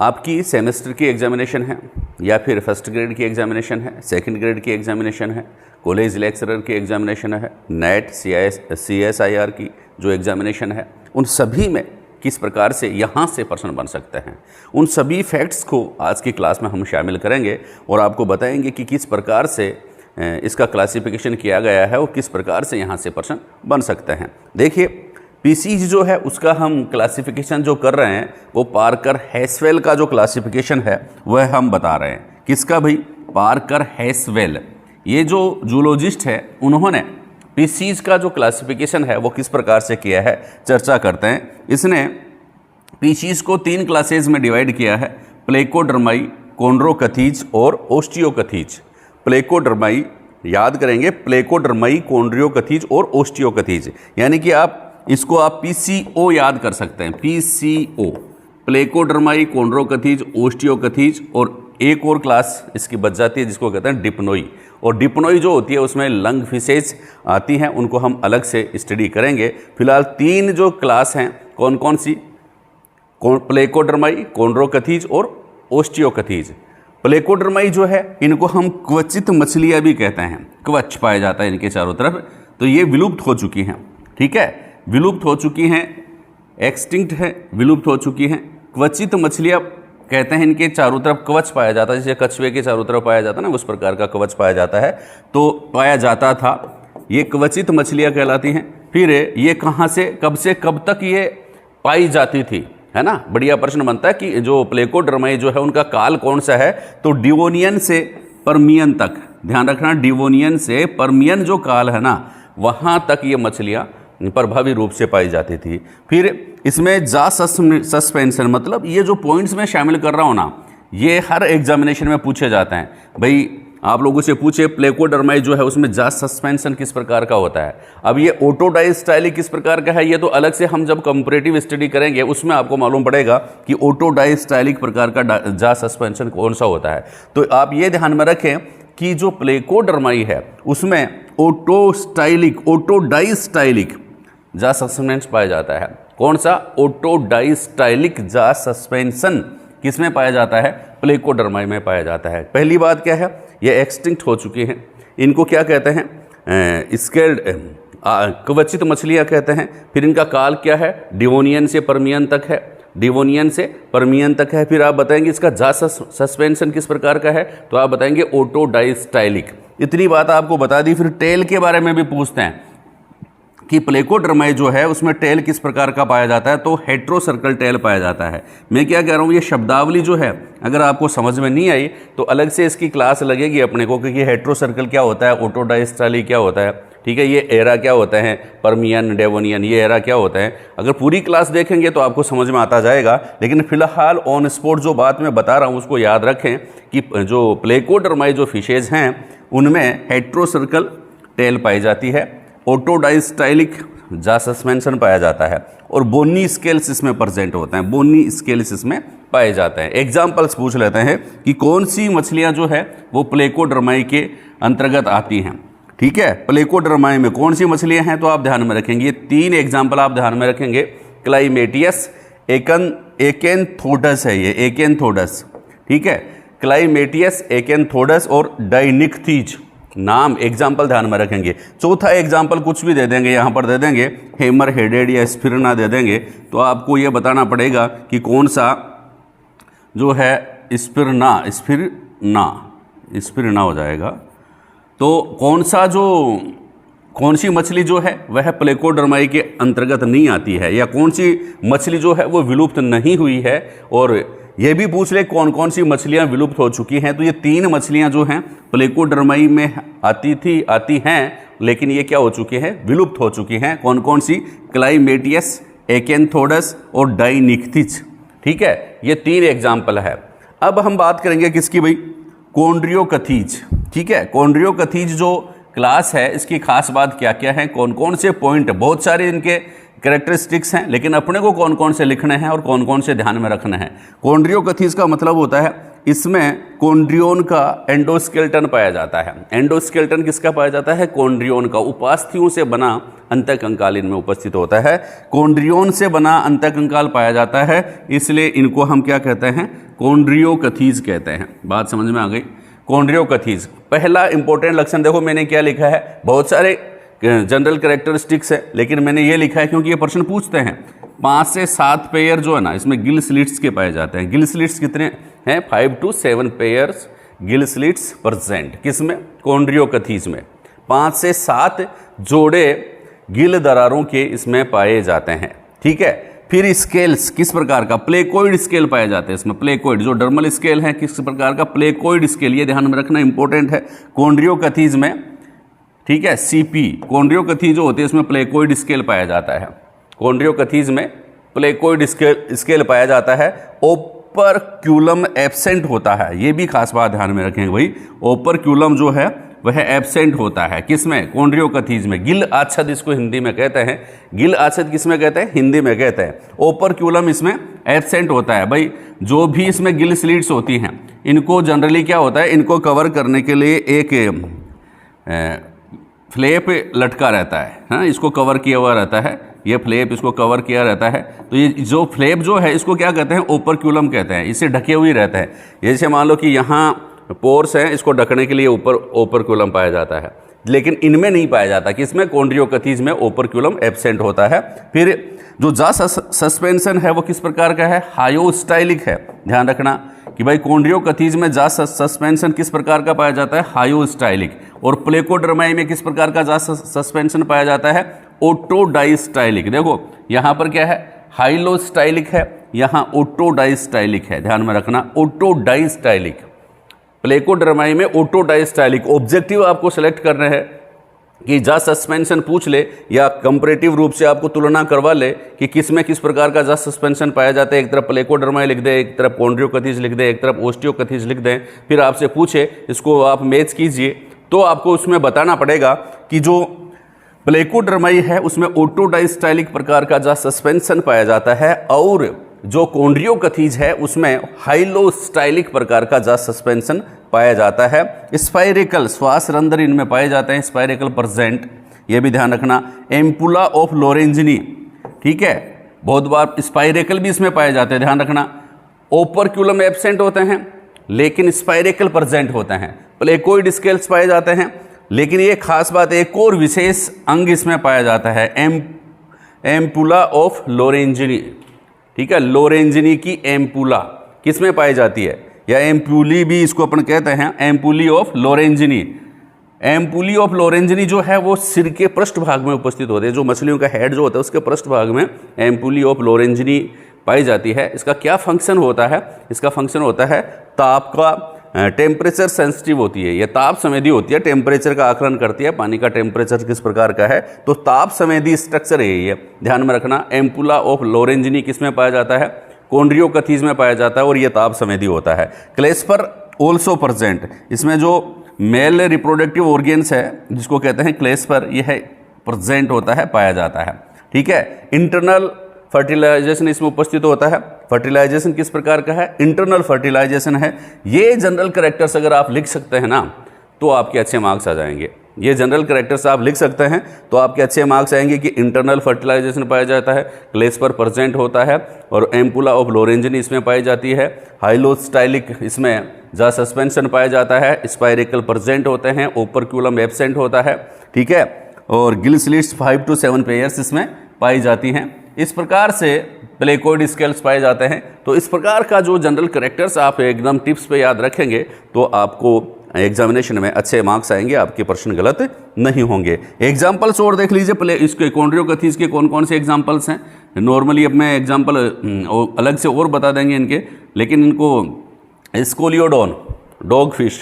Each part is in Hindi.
आपकी सेमेस्टर की एग्जामिनेशन है या फिर फर्स्ट ग्रेड की एग्जामिनेशन है, सेकंड ग्रेड की एग्जामिनेशन है, कॉलेज लेक्चरर की एग्जामिनेशन है, नेट CSIR की जो एग्जामिनेशन है, उन सभी में किस प्रकार से यहाँ से प्रश्न बन सकते हैं, उन सभी फैक्ट्स को आज की क्लास में हम शामिल करेंगे और आपको बताएंगे कि किस प्रकार से इसका क्लासिफिकेशन किया गया है और किस प्रकार से यहाँ से प्रश्न बन सकते हैं। देखिए, पीसीज जो है उसका हम क्लासिफिकेशन जो कर रहे हैं वो पार्कर हैसवेल का जो क्लासिफिकेशन है वह हम बता रहे हैं। किसका भाई? Parker Haswell. ये जो जूलॉजिस्ट है उन्होंने पीसीज का जो क्लासिफिकेशन है वो किस प्रकार से किया है चर्चा करते हैं। इसने पीसीज को 3 क्लासेज में डिवाइड किया है, प्लेकोडर्माई, कॉन्ड्रोकथीज और ओस्टियोकथीज। प्लेकोडर्माई याद करेंगे, प्लेकोडर्माई, कॉन्ड्रियोकथीज और ओस्टियोकथीज, यानी कि आप इसको आप PCO याद कर सकते हैं। PCO, प्लेकोडर्माई, कॉन्ड्रोकथीज, ओस्टियोकथीज, और एक और क्लास इसकी बच जाती है जिसको कहते हैं डिप्नोई। और डिप्नोई जो होती है उसमें लंग फिशेज आती हैं, उनको हम अलग से स्टडी करेंगे। फिलहाल 3 जो क्लास हैं कौन कौन सी? प्लेकोडर्माई, कॉन्ड्रोकथीज और ओस्टियोकथीज। प्लेकोडर्माई जो है इनको हम क्वचित मछलियाँ भी कहते हैं, क्वच पाया जाता है इनके चारों तरफ, तो ये विलुप्त हो चुकी हैं। ठीक है, विलुप्त हो चुकी हैं, एक्सटिंक्ट है, विलुप्त हो चुकी हैं। क्वचित मछलियाँ कहते हैं इनके चारों तरफ कवच पाया जाता है, जैसे कछुए के चारों तरफ पाया जाता है ना, उस प्रकार का कवच पाया जाता है, तो पाया जाता था। ये क्वचित मछलियाँ कहलाती हैं। फिर ये कहाँ से कब तक ये पाई जाती थी, है ना? बढ़िया प्रश्न बनता है कि जो प्लेकोडर्माई जो है उनका काल कौन सा है, तो डिवोनियन से पर्मियन तक। ध्यान रखना, डिवोनियन से पर्मियन जो काल है ना, वहाँ तक ये मछलियाँ प्रभावी रूप से पाई जाती थी। फिर इसमें जा सस्पेंशन, मतलब ये जो पॉइंट्स मैं शामिल कर रहा हूँ ना, ये हर एग्जामिनेशन में पूछे जाते हैं। भाई आप लोगों से पूछे प्लेकोडर्माई जो है उसमें जा सस्पेंशन किस प्रकार का होता है। अब ये ओटोडाइस्टाइलिक किस प्रकार का है, ये तो अलग से हम जब कंपैरेटिव स्टडी करेंगे उसमें आपको मालूम पड़ेगा कि ओटोडाइस्टाइलिक प्रकार का जा सस्पेंशन कौन सा होता है। तो आप ये ध्यान में रखें कि जो प्लेकोडर्माई है उसमें ओटोडाइस्टाइलिक जा सस्पेंशन पाया जाता है। कौन सा? ओटोडाइस्टाइलिक जा सस्पेंशन किस में पाया जाता है? प्लेकोडर्माई में पाया जाता है। पहली बात क्या है, ये एक्सटिंक्ट हो चुकी हैं। इनको क्या कहते हैं? स्केल्ड क्वचित मछलियाँ कहते हैं। फिर इनका काल क्या है? डिवोनियन से पर्मियन तक है, डिवोनियन से पर्मियन तक है। फिर आप बताएंगे इसका जा सस्पेंशन किस प्रकार का है, तो आप बताएंगे ओटोडाइस्टाइलिक। इतनी बात आपको बता दी। फिर टेल के बारे में भी पूछते हैं कि प्लेकोडर्माई जो है उसमें टेल किस प्रकार का पाया जाता है, तो हेट्रोसर्कल टेल पाया जाता है। मैं क्या कह रहा हूँ, ये शब्दावली जो है अगर आपको समझ में नहीं आई तो अलग से इसकी क्लास लगेगी अपने को, क्योंकि हेट्रोसर्कल क्या होता है, ओटोडाइस्टाइलिक क्या होता है, ठीक है, ये एरा क्या होता है, पर्मियन, डेवोनियन, ये एरा क्या होता है। अगर पूरी क्लास देखेंगे तो आपको समझ में आता जाएगा, लेकिन फिलहाल ऑन स्पॉट जो बात मैं बता रहा हूँ उसको याद रखें कि जो प्लेकोडर्माई जो फिशेज हैं उनमें हेट्रोसर्कल टेल पाई जाती है, ओटोडाइस्टाइलिक जा सस्पेंशन पाया जाता है, और बोनी स्केल्स इसमें प्रेजेंट होते हैं, बोनी स्केल्स इसमें पाए जाते हैं। एग्जाम्पल्स पूछ लेते हैं कि कौन सी मछलियां जो है वो प्लेकोडर्माई के अंतर्गत आती हैं। ठीक है, प्लेकोडर्माई में कौन सी मछलियां हैं, तो आप ध्यान में रखेंगे 3 एग्जाम्पल आप ध्यान में रखेंगे। क्लाइमेटियस, एकेंथोडस है ये, एकेंथोडस, ठीक है, क्लाइमेटियस, एकेंथोडस और डाइनिक्थीज नाम एग्जाम्पल ध्यान में रखेंगे। चौथा एग्जाम्पल कुछ भी दे देंगे, यहाँ पर दे देंगे हेमर हेडेड या स्फिरना दे देंगे, तो आपको ये बताना पड़ेगा कि कौन सा जो है स्फिरना हो जाएगा। तो कौन सी मछली जो है वह प्लेकोडर्माई के अंतर्गत नहीं आती है, या कौन सी मछली जो है वो विलुप्त नहीं हुई है। और ये भी पूछ ले कौन कौन सी मछलियां विलुप्त हो चुकी हैं, तो ये 3 मछलियां जो हैं प्लेकोडर्माई में आती हैं, लेकिन ये क्या हो चुकी हैं, विलुप्त हो चुकी हैं। कौन कौन सी? क्लाइमेटियस, एकेंथोडस और डाइनिक्थिज। ठीक है, ये 3 एग्जाम्पल है। अब हम बात करेंगे किसकी भाई? कॉन्ड्रियोकथीज। ठीक है, कॉन्ड्रियोकथीज जो क्लास है इसकी खास बात क्या क्या है, कौन कौन से पॉइंट, बहुत सारे इनके कैरेक्टरिस्टिक्स हैं, लेकिन अपने को कौन कौन से लिखने हैं और कौन कौन से ध्यान में रखने हैं। कॉन्ड्रियोकथीज का मतलब होता है इसमें कॉन्ड्रियोन का एंडोस्केलेटन पाया जाता है। एंडोस्केलेटन किसका पाया जाता है? कॉन्ड्रियोन का। उपास्थियों से बना अंतःकंकाल इनमें उपस्थित होता है। कॉन्ड्रियोन से बना अंतःकंकाल पाया जाता है, इसलिए इनको हम क्या कहते हैं? कॉन्ड्रियोकथीज कहते हैं। बात समझ में आ गई? कॉन्ड्रियोकथीज। पहला इंपॉर्टेंट लक्षण देखो मैंने क्या लिखा है, बहुत सारे जनरल कैरेक्टरिस्टिक्स है, लेकिन मैंने ये लिखा है क्योंकि ये प्रश्न पूछते हैं। 5 से 7 पेयर जो है ना, इसमें गिल स्लिट्स के पाए जाते हैं। गिल स्लिट्स कितने हैं? 5 to 7 pairs gill slits present. किसमें? कॉन्ड्रियोकथीज में 5 से 7 जोड़े गिल दरारों के इसमें पाए जाते हैं। ठीक है। फिर स्केल्स किस प्रकार का? प्लेकोइड स्केल पाए जाते हैं इसमें। प्लेकोइड जो डर्मल स्केल है किस प्रकार का? Placoid scale. ये ध्यान में रखना इंपॉर्टेंट है कॉन्ड्रियोकथीज में। ठीक है। सीपी कॉन्ड्रियोकथीज जो होती है इसमें प्लेकोइड स्केल पाया जाता है। कॉन्ड्रियोकथीज में प्लेकोइड स्केल पाया जाता है। ओपरक्यूलम एब्सेंट होता है, ये भी खास बात ध्यान में रखेंगे भाई। ओपरक्यूलम जो है वह एब्सेंट होता है। किसमें? कॉन्ड्रियोकथीज में। गिल आच्छद इसको हिंदी में कहते हैं। गिल आच्छद किसमें कहते हैं? हिंदी में कहते हैं। ओपरक्यूलम इसमें एब्सेंट होता है। भाई जो भी इसमें गिल स्लिट्स होती हैं इनको जनरली क्या होता है, इनको कवर करने के लिए एक फ्लैप लटका रहता है। हाँ, इसको कवर किया हुआ रहता है। ये फ्लैप इसको कवर किया रहता है। तो ये जो फ्लैप जो है इसको क्या कहते हैं? ओपरक्यूलम कहते हैं। इसे ढके हुए रहते हैं। जैसे मान लो कि यहाँ पोर्स हैं, इसको ढकने के लिए ऊपर ओपरक्यूलम पाया जाता है, लेकिन इनमें नहीं पाया जाता। किसमें? कॉन्ड्रियोकथीज में ओपरक्यूलम एब्सेंट होता है। फिर जो जा सस्पेंशन है वो किस प्रकार का है? हायोस्टाइलिक है। ध्यान रखना कि भाई कॉन्ड्रियोकथीज में जा सस्पेंशन किस प्रकार का पाया जाता है? हायोस्टाइलिक। और प्लेकोडर्माई में किस प्रकार का जा सस्पेंशन पाया जाता है? ओटोडाइस्टाइलिक। देखो यहाँ पर क्या है? हाइलोस्टाइलिक है, यहाँ ओटोडाइस्टाइलिक है। ध्यान में रखना, ओटोडाइस्टाइलिक। प्लेकोडर्माई में ओटोडाइस्टाइलिक। ऑब्जेक्टिव आपको सेलेक्ट करने हैं कि जा सस्पेंशन पूछ ले या कंपैरेटिव रूप से आपको तुलना करवा ले कि किस में किस प्रकार का जा सस्पेंशन पाया जाता है। एक तरफ प्लेकोडर्माई लिख दे, एक तरफ कॉन्ड्रियोकथीज लिख दे, एक तरफ ओस्टियोकथीज लिख दें। फिर आपसे पूछे इसको आप मैच कीजिए, तो आपको उसमें बताना पड़ेगा कि जो प्लेकोडर्माई है उसमें ओटोडाइस्टाइलिक प्रकार का जा सस्पेंशन पाया जाता है, और जो कॉन्ड्रियोकथीज है उसमें हाइलोस्टाइलिक प्रकार का जा सस्पेंशन पाया जाता है। स्पाइरेकल श्वास रंध्र इनमें पाए जाते हैं, स्पाइरेकल प्रेजेंट। ये भी ध्यान रखना। Ampulla of Lorenzini. ठीक है। बहुत बार स्पाइरेकल भी इसमें पाए जाते हैं, ध्यान रखना। ओपरक्यूलम एब्सेंट होते हैं लेकिन स्पाइरेकल प्रेजेंट होते हैं। प्लेकोइड स्केल्स पाए जाते हैं, लेकिन ये खास बात, एक और विशेष अंग इसमें पाया जाता है, एम्पुला ऑफ लोरेंजिनी। ठीक है। लोरेंजिनी की एम्पुला किसमें पाई जाती है? या एम्पुली भी इसको अपन कहते हैं, एम्पुली ऑफ लोरेंजिनी। एम्पुली ऑफ लोरेंजिनी जो है वो सिर के पृष्ठभाग में उपस्थित होते हैं। जो मछलियों का हेड जो होता है उसके पृष्ठभाग में एम्पुली ऑफ लोरेंजिनी पाई जाती है। इसका क्या फंक्शन होता है? इसका फंक्शन होता है ताप का, टेम्परेचर सेंसिटिव होती है, यह ताप संवेदी होती है, टेम्परेचर का आकलन करती है, पानी का टेम्परेचर किस प्रकार का है, तो ताप संवेदी स्ट्रक्चर है ये। ध्यान में रखना। एम्पुला ऑफ लोरेंजिनी किस में पाया जाता है? कॉन्ड्रियोकथीज में पाया जाता है, और यह ताप संवेदी होता है। क्लेस्पर ऑल्सो प्रेजेंट। इसमें जो मेल रिप्रोडक्टिव ऑर्गेन्स है जिसको कहते हैं क्लेस्पर, यह प्रेजेंट होता है, पाया जाता है। ठीक है। इंटरनल फर्टिलाइजेशन इसमें उपस्थित होता है। फर्टिलाइजेशन किस प्रकार का है? इंटरनल फर्टिलाइजेशन है। ये जनरल कैरेक्टर्स अगर आप लिख सकते हैं ना तो आपके अच्छे मार्क्स आ जाएंगे। ये जनरल कैरेक्टर्स आप लिख सकते हैं तो आपके अच्छे मार्क्स आएंगे कि इंटरनल फर्टिलाइजेशन पाया जाता है, क्लेस्पर प्रेजेंट होता है, और एम्पुला ऑफ लोरेंजिनी इसमें पाई जाती है। हाइलोस्टाइलिक इसमें जा सस्पेंशन पाया जाता है, स्पाइरेकल प्रेजेंट होते हैं, ओपरक्यूलम एब्सेंट होता है। ठीक है। और गिल स्लिट्स 5 to 7 पेयर्स इसमें पाई जाती हैं। इस प्रकार से प्लेकोइड स्केल्स पाए जाते हैं। तो इस प्रकार का जो जनरल कैरेक्टर्स आप एकदम टिप्स पे याद रखेंगे तो आपको एग्जामिनेशन में अच्छे मार्क्स आएंगे, आपके प्रश्न गलत नहीं होंगे। एग्जाम्पल्स और देख लीजिए इसके कॉन्ड्रियोकथीज के कौन कौन से एग्जाम्पल्स हैं। नॉर्मली अब मैं एग्जाम्पल अलग से और बता देंगे इनके, लेकिन इनको स्कोलियोडोन डॉग फिश,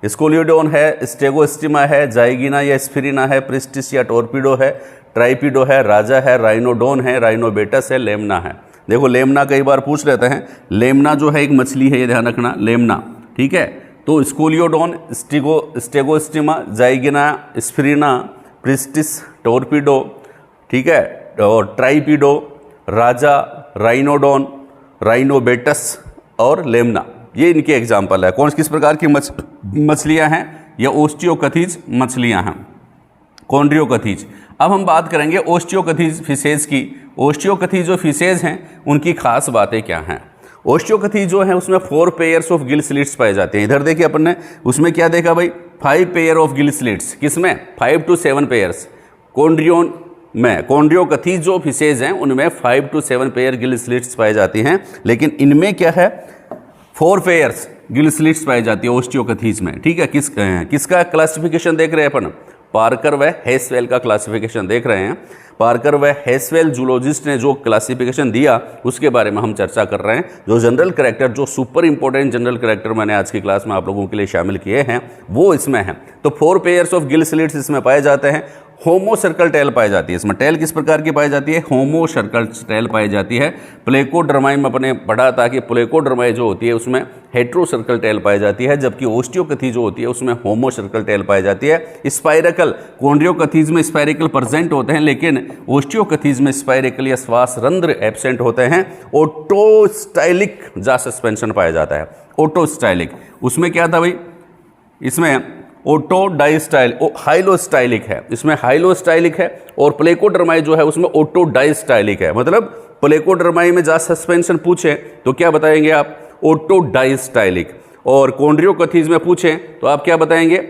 स्कोलियोडोन है, स्टेगोस्टिमा है, जाइगिना या स्फिरिना है, प्रिस्टिस या टोर्पीडो है, ट्राइपीडो है, राजा है, राइनोडोन है, राइनोबेटस है, लेमना है। देखो लेमना कई बार पूछ लेते हैं। लेमना जो है एक मछली है, ये ध्यान रखना, लेमना। ठीक है। तो स्कोलियोडोन, स्टेगोस्टिमा, जाइगिना, स्फिरिना, प्रिस्टिस, टोर्पीडो, ठीक है, और ट्राइपीडो, राजा, राइनोडोन, राइनोबेटस और लेमना, ये इनके एग्जाम्पल है। कौन किस प्रकार की मछलियां हैं? ये ओस्टियोकथीज मछलियां हैं, कॉन्ड्रियोकथीज। अब हम बात करेंगे ओस्टियोकथीज फिशेज की। ओस्टियोकथीज जो फिशेज हैं उनकी खास बातें क्या हैं? ओस्टियोकथीज जो है उसमें 4 पेयर्स ऑफ गिल स्लिट्स पाए जाते हैं। इधर देखिए अपन ने उसमें क्या देखा भाई, 5 पेयर ऑफ गिल स्लिट्स, किसमें? 5 to 7 पेयर्स। कॉन्ड्रियोन में, कॉन्ड्रियोकथीज जो फिशेज हैं उनमें 5 to 7 पेयर गिल स्लिट्स पाई जाती हैं, लेकिन इनमें क्या है, 4 पेयर्स गिल स्लिट्स पाई जाती है ओस्टियोकथीज में। ठीक है, किसका क्लासिफिकेशन देख रहे हैं अपन? पार्कर व हेसवेल का क्लासिफिकेशन देख रहे हैं। पार्कर व हेसवेल जूलॉजिस्ट ने जो क्लासिफिकेशन दिया उसके बारे में हम चर्चा कर रहे हैं। जो जनरल कैरेक्टर, जो सुपर इंपॉर्टेंट जनरल कैरेक्टर मैंने आज की क्लास में आप लोगों के लिए शामिल किए हैं वो इसमें हैं। तो 4 पेयर्स ऑफ गिल स्लिट्स इसमें पाए जाते हैं। होमो सर्कल टेल पाई जाती है इसमें। टेल किस प्रकार की पाई जाती है? होमो सर्कल टेल पाई जाती है। प्लेकोडर्माई में अपने पढ़ा था कि प्लेकोडर्माई जो होती है उसमें हेट्रो सर्कल टेल पाई जाती है, जबकि ओस्टियोकथी जो होती है उसमें होमो सर्कल टेल पाई जाती है। स्पाइरकल, कॉन्ड्रियोकथीज में स्पाइरकल प्रेजेंट होते हैं, लेकिन ओस्टियोकथीज में स्पाइरकल या श्वास रंध्र एब्सेंट होते हैं। ओटोस्टाइलिक जा सस्पेंशन पाया जाता है। ओटोस्टाइलिक, उसमें क्या था भाई? इसमें ओटोडाइस्टाइल, हाइलोस्टाइलिक है, इसमें हाइलोस्टाइलिक है। और प्लेकोडर्माई जो है उसमें ओटोडाइस्टाइलिक है। मतलब प्लेकोडर्माई में जा सस्पेंशन पूछे तो क्या बताएंगे आप? ओटोडाइस्टाइलिक। और कॉन्ड्रियोकथीज में पूछे तो आप क्या बताएंगे?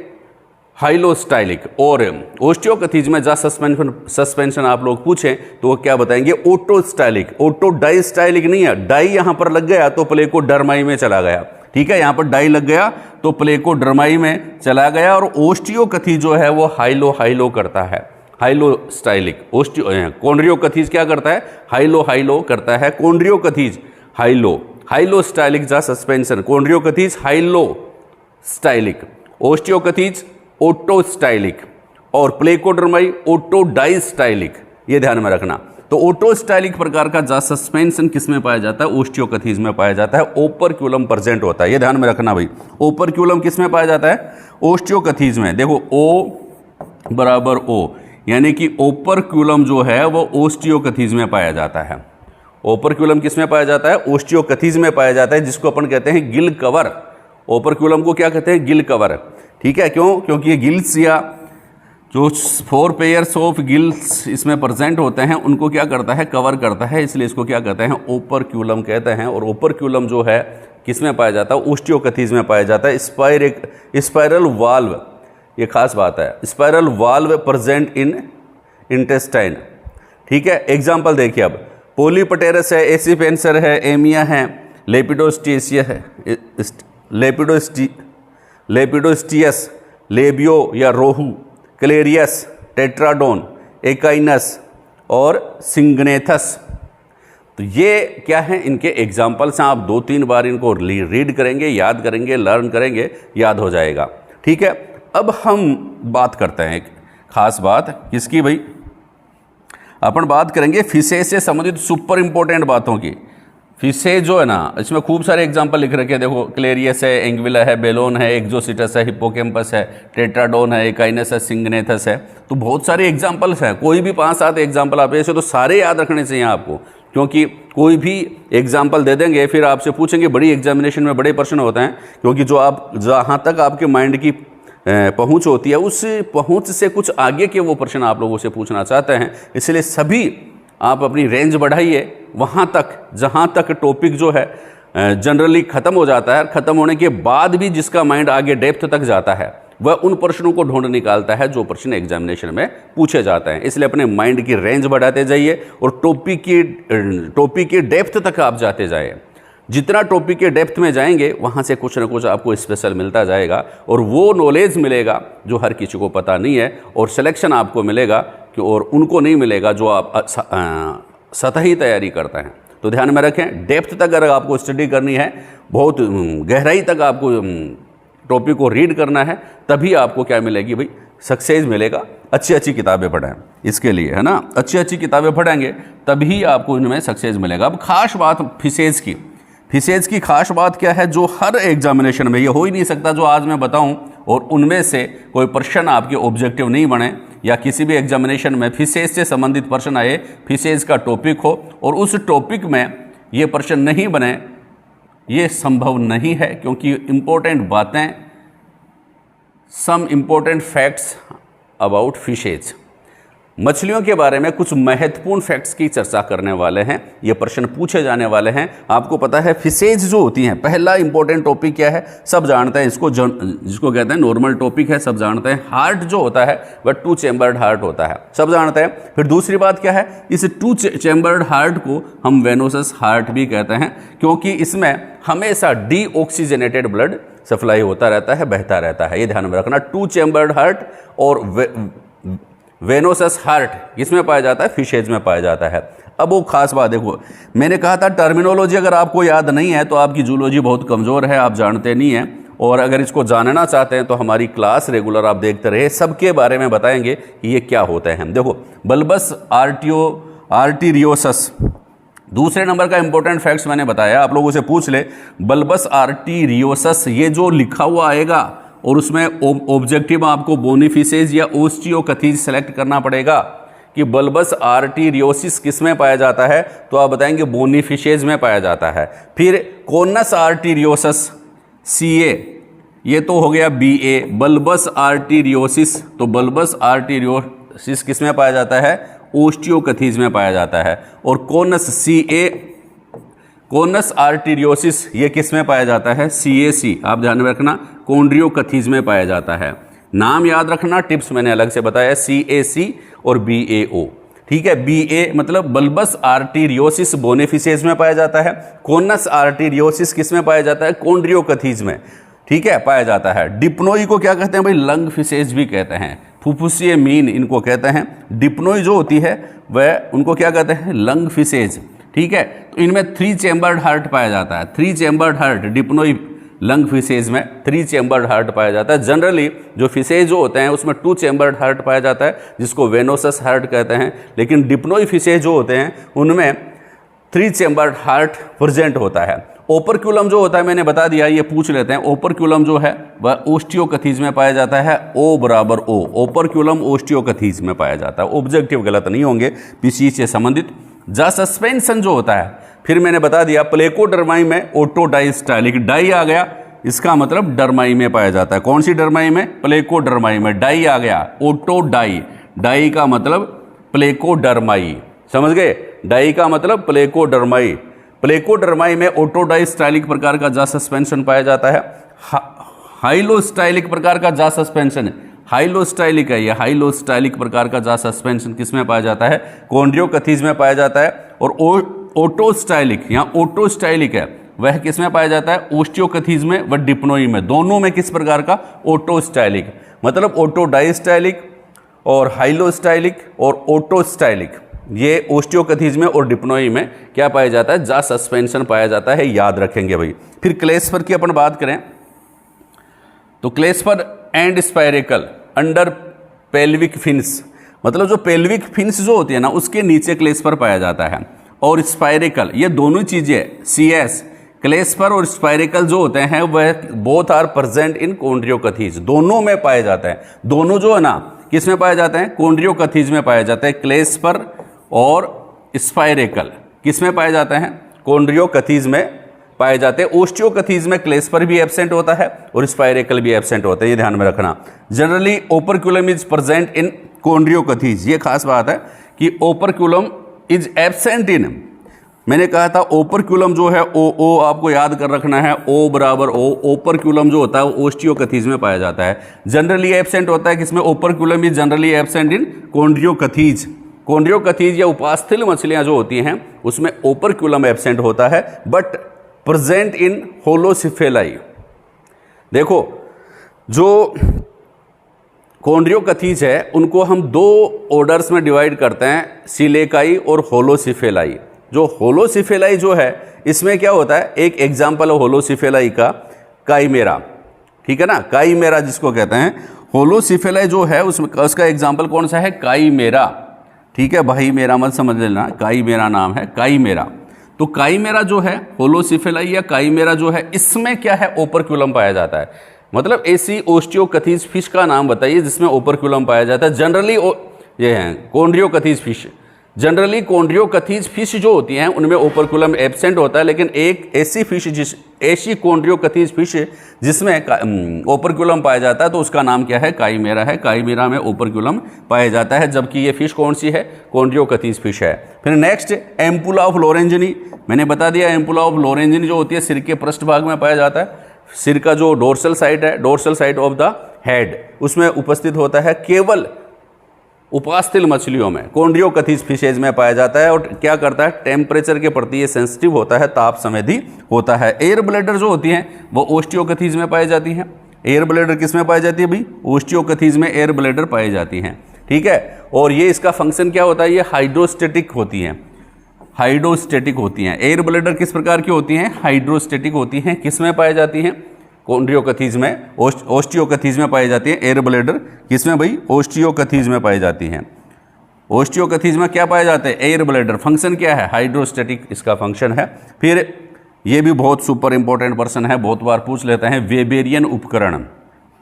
हाइलोस्टाइलिक। और ओस्टियोकथीज में जा सस्पेंशन आप लोग पूछें तो वो क्या बताएंगे? ओटोस्टाइलिक। ओटोडाइस्टाइलिक नहीं है, डाई यहां पर लग गया तो प्लेकोडर्माई में चला गया। ठीक है, यहां पर डाई लग गया तो प्लेकोडर्माई में चला गया। और ओस्टियोकथी जो है वो हाइलो करता है, हाइलोस्टाइलिक। कॉन्ड्रियोकथीज क्या करता है? हाइलो करता है। कॉन्ड्रियोकथीज हाइलोस्टाइलिक जा सस्पेंशन, कॉन्ड्रियोकथीज हाइलोस्टाइलिक, ओस्टियोकथीज ओटोस्टाइलिक और प्लेकोडर्माई ओटोडाइस्टाइलिक। ये ध्यान में रखना। तो ओटोस्टाइलिक प्रकार का जा सस्पेंशन किस में पाया जाता है? ओस्टियोकथीज में पाया जाता है। ओपरक्यूलम प्रेजेंट होता है, ये ध्यान में रखना भाई। ओपरक्यूलम किस में पाया जाता है? ओस्टियोकथीज में। देखो O बराबर O, यानी कि ओपरक्यूलम जो है वो ओस्टियोकथीज में पाया जाता है। ओपरक्यूलम किस में पाया जाता है? ओस्टियोकथीज में पाया जाता है, जिसको अपन कहते हैं गिल कवर। ओपरक्यूलम को क्या कहते हैं? Gill cover. ठीक है, क्यों? क्योंकि ये गिल्स या जो 4 पेयर्स ऑफ गिल्स इसमें प्रेजेंट होते हैं उनको क्या करता है? कवर करता है, इसलिए इसको क्या कहते हैं? ओपरक्यूलम कहते हैं। और ओपरक्यूलम जो है किस में पाया जाता है? ओस्टियोकथीज में पाया जाता है। स्पाइरल वाल्व, ये खास बात है, spiral valve present in intestine. ठीक है, एग्जाम्पल देखिए अब। पोलीपटेरस है, एसिपेंसर है, एमिया है, लेपिडोस्टियस है, लेपिडोस्टियस, लेबियो या रोहू, क्लेरियस, टेट्राडोन, एकाइनस और सिंगनेथस। तो ये क्या है? इनके एग्जाम्पल्स हैं। आप 2-3 बार इनको रीड करेंगे, याद करेंगे, लर्न करेंगे, याद हो जाएगा। ठीक है, अब हम बात करते हैं एक खास बात किसकी भाई? अपन बात करेंगे फिशेज से संबंधित सुपर इंपॉर्टेंट बातों की। फिशेज जो है ना, इसमें खूब सारे एग्जांपल लिख रखे हैं। देखो, क्लेरियस है, एंग्विला है, बेलोन है, एक्जोसिटस है, हिप्पोकैम्पस है, टेट्राडोन है, एकाइनस है, सिंगनेथस है। तो बहुत सारे एग्जांपल्स हैं। कोई भी 5-7 एग्जांपल आप ऐसे तो सारे याद रखने चाहिए आपको, क्योंकि कोई भी एग्जाम्पल दे देंगे फिर आपसे पूछेंगे। बड़ी एग्जामिनेशन में बड़े प्रश्न होते हैं, क्योंकि जो आप जहाँ तक आपके माइंड की पहुँच होती है उस पहुँच से कुछ आगे के वो प्रश्न आप लोगों से पूछना चाहते हैं। इसलिए सभी आप अपनी रेंज बढ़ाइए वहाँ तक जहाँ तक टॉपिक जो है जनरली ख़त्म हो जाता है। ख़त्म होने के बाद भी जिसका माइंड आगे डेप्थ तक जाता है वह उन प्रश्नों को ढूंढ निकालता है जो प्रश्न एग्जामिनेशन में पूछे जाते हैं। इसलिए अपने माइंड की रेंज बढ़ाते जाइए और टॉपिक की डेप्थ तक आप जाते जाइए। जितना टॉपिक के डेप्थ में जाएंगे वहाँ से कुछ ना कुछ आपको स्पेशल मिलता जाएगा और वो नॉलेज मिलेगा जो हर किसी को पता नहीं है, और सिलेक्शन आपको मिलेगा कि और उनको नहीं मिलेगा जो आप सतही तैयारी करते हैं। तो ध्यान में रखें, डेप्थ तक अगर आपको स्टडी करनी है, बहुत गहराई तक आपको टॉपिक को रीड करना है, तभी आपको क्या मिलेगी भाई? सक्सेस मिलेगा। अच्छी किताबें पढ़ें इसके लिए, है ना। अच्छी किताबें पढ़ेंगे तभी आपको इनमें सक्सेस मिलेगा। अब खास बात फिशेज की खास बात क्या है जो हर एग्जामिनेशन में, ये हो ही नहीं सकता जो आज मैं बताऊं और उनमें से कोई प्रश्न आपके ऑब्जेक्टिव नहीं बने, या किसी भी एग्जामिनेशन में फिशेज से संबंधित प्रश्न आए, फिशेज का टॉपिक हो और उस टॉपिक में ये प्रश्न नहीं बने, ये संभव नहीं है, क्योंकि इंपॉर्टेंट बातें, some important facts about fishes, मछलियों के बारे में कुछ महत्वपूर्ण फैक्ट्स की चर्चा करने वाले हैं। ये प्रश्न पूछे जाने वाले हैं। आपको पता है फिशेज जो होती हैं, पहला इंपॉर्टेंट टॉपिक क्या है, सब जानते हैं इसको, जिसको कहते हैं नॉर्मल टॉपिक है, सब जानते हैं। हार्ट जो होता है वह 2 चैम्बर्ड हार्ट होता है, सब जानते हैं। फिर दूसरी बात क्या है, इस 2 चैम्बर्ड हार्ट को हम वेनोसस हार्ट भी कहते हैं, क्योंकि इसमें हमेशा डीऑक्सीजनेटेड ब्लड सप्लाई होता रहता है, बहता रहता है। ये ध्यान में रखना। 2 चैम्बर्ड हार्ट और वेनोसस हार्ट किसमें पाया जाता है, फिशेज में पाया जाता है। अब वो खास बात देखो, मैंने कहा था टर्मिनोलॉजी अगर आपको याद नहीं है तो आपकी जूलॉजी बहुत कमज़ोर है, आप जानते नहीं हैं। और अगर इसको जानना चाहते हैं तो हमारी क्लास रेगुलर आप देखते रहे, सबके बारे में बताएंगे कि ये क्या होते हैं। देखो, बल्बस आर्टीरियोसस, दूसरे नंबर का इंपॉर्टेंट फैक्ट्स मैंने बताया, आप लोगों से पूछ ले, बल्बस आर्टीरियोसस, ये जो लिखा हुआ आएगा और उसमें ऑब्जेक्टिव आपको बोनीफिसेज या ओस्टियोकथीज सेलेक्ट करना पड़ेगा कि बल्बस आर्टीरियोसिस किस में पाया जाता है, तो आप बताएंगे बोनीफिसेज में पाया जाता है। फिर कोनस आर्टीरियोसस, CA, ये तो हो गया BA। बल्बस आर्टीरियोसिस, तो बल्बस आर्टीरियोसिस किस में पाया जाता है, ओस्टियोकथीज में पाया जाता है। और कोनस CA, कोनस आर्टीरियोसिस, ये किस में पाया जाता है, CAC, आप ध्यान में रखना, कॉन्ड्रियोकथीज में पाया जाता है। नाम याद रखना, टिप्स मैंने अलग से बताया, CAC और BAO, ठीक है। BA मतलब बल्बस आर्टीरियोसिस बोनीफिसेज में पाया जाता है, कोनस आर्टीरियोसिस किस में पाया जाता है, कॉन्ड्रियोकथीज में, ठीक है, पाया जाता है। डिप्नोई को क्या कहते हैं भाई, लंग फिशेज भी कहते हैं, फुफ्फुसीय मीन इनको कहते हैं। डिप्नोई जो होती है वह उनको क्या कहते हैं, लंग फिशेज, ठीक है। तो इनमें 3 चैम्बर्ड हार्ट पाया जाता है, 3 chambered heart, Dipnoi lung fishes में 3 चैम्बर्ड हार्ट पाया जाता है। जनरली जो फिशेज जो होते हैं उसमें 2 चैम्बर्ड हार्ट पाया जाता है, जिसको वेनोसस हार्ट कहते हैं। लेकिन डिप्नोई फिशेज जो होते हैं उनमें 3 चैम्बर्ड हार्ट प्रेजेंट होता है। ओपरक्यूलम जो होता है मैंने बता दिया, ये पूछ लेते हैं। ओपरक्यूलम जो है वह ओस्टियोकथीज में पाया जाता है, O = O, ओपरक्यूलम ओस्टियोकथीज में पाया जाता है। ऑब्जेक्टिव गलत नहीं होंगे, पीसी से संबंधित। जा सस्पेंशन जो होता है, फिर मैंने बता दिया प्लेकोडर्माई में ओटोडाइस्टाइलिक, डाई आ गया, इसका मतलब डर्माई में पाया जाता है। कौन सी डर्माई में, प्लेकोडर्माई में। डाई आ गया, ओटोडाई, डाई का मतलब प्लेकोडर्माई, समझ गए, डाई का मतलब प्लेकोडर्माई। प्लेकोडर्माई में ओटोडाइस्टाइलिक प्रकार का जा सस्पेंशन पाया जाता है। हाइलोस्टाइलिक प्रकार का जा सस्पेंशन, हाइलोस्टाइलिक है ये, हाइलोस्टाइलिक प्रकार का जा सस्पेंशन किस में पाया जाता है, कॉन्ड्रियोकथीज में पाया जाता है। और ओटोस्टाइलिक, यहाँ ओटोस्टाइलिक है, वह किस में पाया जाता है, ओस्टियोकथीज में व डिप्नोई में, दोनों में किस प्रकार का, ओटोस्टाइलिक। मतलब ओटोडाइस्टाइलिक और हाइलोस्टाइलिक और ओटोस्टाइलिक, ये ओस्टियोकथीज में और डिप्नोई में क्या पाया जाता है, जा सस्पेंशन पाया जाता है, याद रखेंगे भाई। फिर क्लेस्पर की अपन बात करें तो clasper and spiracle under pelvic fins, मतलब जो पेल्विक फिन्स जो होती है ना उसके नीचे क्लेस्पर पाया जाता है। और स्पाइरेकल, ये दोनों चीजें CS, क्लेस्पर और स्पाइरेकल जो होते हैं वह बोथ आर प्रेजेंट इन कॉन्ड्रियोकथीज, दोनों में पाए जाते हैं। दोनों जो है ना किस में पाए जाते हैं, कॉन्ड्रियोकथीज में पाए जाते हैं। क्लेस्पर और स्पाइरेकल किस में पाए जाते हैं, कॉन्ड्रियोकथीज में पाए जाते हैं। ओस्टियोकथीज में क्लेस्पर भी एब्सेंट होता है और स्पाइरेकल भी एब्सेंट होता है, ये ध्यान में रखना। Generally operculum is present in chondrichthyes, ये खास बात है कि ओपरक्यूलम इज एब्सेंट इन, मैंने कहा था ओपरक्यूलम जो है ओ आपको याद कर रखना है, O = O, ओपरक्यूलम जो होता है वो ओस्टियोकथीज में पाया जाता है। जनरली एब्सेंट होता है किसमें, operculum is generally absent in chondrichthyes. Chondrichthyes या उपास्थल मछलियां जो होती हैं उसमें ओपरक्यूलम एब्सेंट होता है, बट प्रेजेंट इन होलोसिफेलाई। देखो जो कॉन्ड्रियोकथीज है उनको हम 2 ऑर्डर्स में डिवाइड करते हैं, सिलेकाई और होलोसिफेलाई। जो होलोसिफेलाई जो है इसमें क्या होता है, एक एग्जाम्पल है होलोसिफेलाई का काइमेरा, ठीक है ना, काइमेरा जिसको कहते हैं। होलोसिफेलाई जो है उसमें उसका एग्जाम्पल कौन सा है, काइमेरा, ठीक है भाई, मेरा मत समझ लेना, काइमेरा नाम है, काइमेरा। तो काइमेरा जो है होलोसिफेलाई या काइमेरा जो है इसमें क्या है, ओपरक्यूलम पाया जाता है। मतलब ऐसी ओस्टियोकथीज फिश का नाम बताइए जिसमें ओपरक्यूलम पाया जाता है। जनरली ये है कॉन्ड्रियोकथीज फिश। जनरली कॉन्ड्रियोकथीज फिश जो होती हैं उनमें ओपरक्यूलम एब्सेंट होता है, लेकिन एक ऐसी फिश ऐसी कॉन्ड्रियोकथीज फिश जिसमें ओपरक्यूलम पाया जाता है तो उसका नाम क्या है? काईमेरा है। काईमेरा में ओपरक्यूलम पाया जाता है, जबकि ये फिश कौन सी है? कॉन्ड्रियोकथीज फिश है। फिर नेक्स्ट एम्पुला ऑफ लोरेंजिनी, मैंने बता दिया एम्पुला ऑफ लोरेंजिनी जो होती है सिर के पृष्ठ भाग में पाया जाता है। सिर का जो डोर्सल साइड है, dorsal side of the head, उसमें उपस्थित होता है। केवल उपास्थल मछलियों में, कॉन्ड्रियोकथीज फिशेज में पाया जाता है। और क्या करता है? टेम्परेचर के प्रति ये सेंसिटिव होता है, ताप संवेदी होता है। एयर ब्लैडर जो होती हैं वो ओस्टियोकथीज में पाई जाती हैं। एयर ब्लैडर किस में पाई जाती है भाई? ओस्टियोकथीज में एयर ब्लैडर पाई जाती हैं, ठीक है। और ये इसका फंक्शन क्या होता है? ये हाइड्रोस्टेटिक होती हैं, हाइड्रोस्टेटिक होती हैं। एयर ब्लैडर किस प्रकार की होती हैं? हाइड्रोस्टेटिक होती हैं। किस में पाई जाती हैं? कॉन्ड्रियोकथीज में, ओस्टियोकथीज में पाई जाती है। एयर ब्लैडर किसमें भाई? ओस्टियोकथीज में पाई जाती हैं। ओस्टियोकथीज में क्या पाए जाते हैं? Air bladder. फंक्शन क्या है? हाइड्रोस्टेटिक इसका फंक्शन है। फिर ये भी बहुत सुपर इंपॉर्टेंट पर्सन है, बहुत बार पूछ लेते हैं, वेबेरियन उपकरण,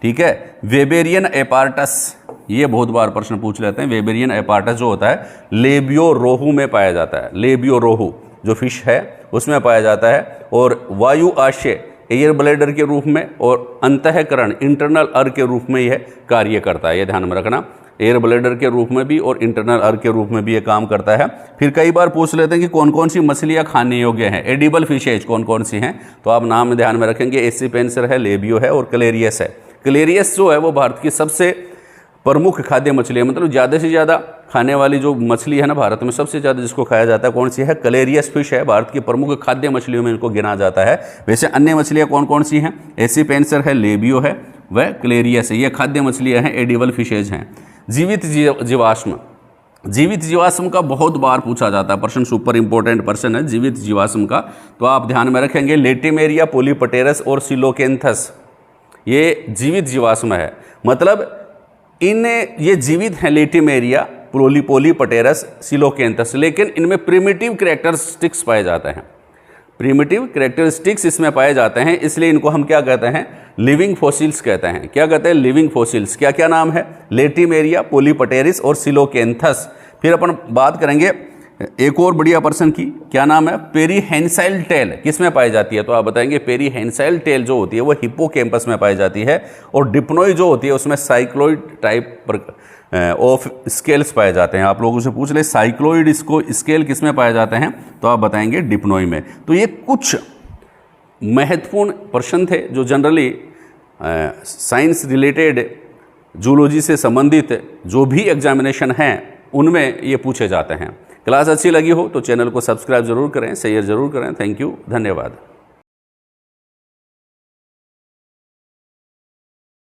ठीक है। वेबेरियन एपार्टस, ये बहुत बार प्रश्न पूछ लेते हैं। वेबेरियन एपार्टस जो होता है लेबियो रोहू में पाया जाता है। लेबियो रोहू जो फिश है उसमें पाया जाता है। और वायु आशय एयर ब्लैडर के रूप में और अंतःकरण इंटरनल अर के रूप में यह कार्य करता है, ये ध्यान में रखना। एयर ब्लैडर के रूप में भी और इंटरनल अर के रूप में भी ये काम करता है। फिर कई बार पूछ लेते हैं कि कौन कौन सी मछलियाँ खाने योग्य हैं, एडिबल फिशेज कौन कौन सी हैं, तो आप नाम ध्यान में रखेंगे। एसिपेंसर है, लेबियो है और क्लेरियस है। क्लेरियस जो है वो भारत की सबसे प्रमुख खाद्य मछली है, मतलब ज़्यादा से ज़्यादा खाने वाली जो मछली है ना भारत में, सबसे ज़्यादा जिसको खाया जाता है कौन सी है? क्लेरियस फिश है। भारत की प्रमुख खाद्य मछलियों में इनको गिना जाता है। वैसे अन्य मछलियाँ कौन कौन सी हैं? एसिपेंसर है, लेबियो है, वह क्लेरियस है। ये खाद्य मछलियाँ हैं, एडिबल फिशेज हैं। जीवित जीवाश्म, जीवित जीवाश्म का बहुत बार पूछा जाता है प्रश्न, सुपर इंपॉर्टेंट प्रश्न है जीवित जीवाश्म का, तो आप ध्यान में रखेंगे। लेटिमेरिया, पोलीपटेरस और सिलोकेंथस ये जीवित जीवाश्म है। मतलब ये जीवित हैं, लेटिमेरिया, पोलीपटेरस, सिलोकेंथस, लेकिन इनमें प्रिमिटिव कैरेक्टरिस्टिक्स पाए जाते हैं। प्रिमिटिव कैरेक्टरिस्टिक्स इसमें पाए जाते हैं, इसलिए इनको हम क्या कहते हैं? लिविंग फॉसिल्स कहते हैं। क्या कहते हैं? Living fossils. क्या क्या नाम है? लेटिमेरिया, पोलीपटेरिस और सिलोकेंथस। फिर अपन बात करेंगे एक और बढ़िया पर्सन की, क्या नाम है? पेरीहेंसाइल टेल किस में पाई जाती है? तो आप बताएंगे पेरीहेंसाइल टेल जो होती है वो हिप्पोकैम्पस में पाई जाती है। और डिप्नोई जो होती है उसमें साइक्लोइड टाइप ऑफ स्केल्स पाए जाते हैं। आप लोगों से पूछ ले साइक्लोइड इसको स्केल किस में पाए जाते हैं, तो आप बताएंगे डिप्नोई में। तो ये कुछ महत्वपूर्ण प्रश्न थे जो जनरली साइंस रिलेटेड, जूलॉजी से संबंधित जो भी एग्जामिनेशन हैं उनमें ये पूछे जाते हैं। क्लास अच्छी लगी हो तो चैनल को सब्सक्राइब जरूर करें, शेयर जरूर करें। थैंक यू, धन्यवाद।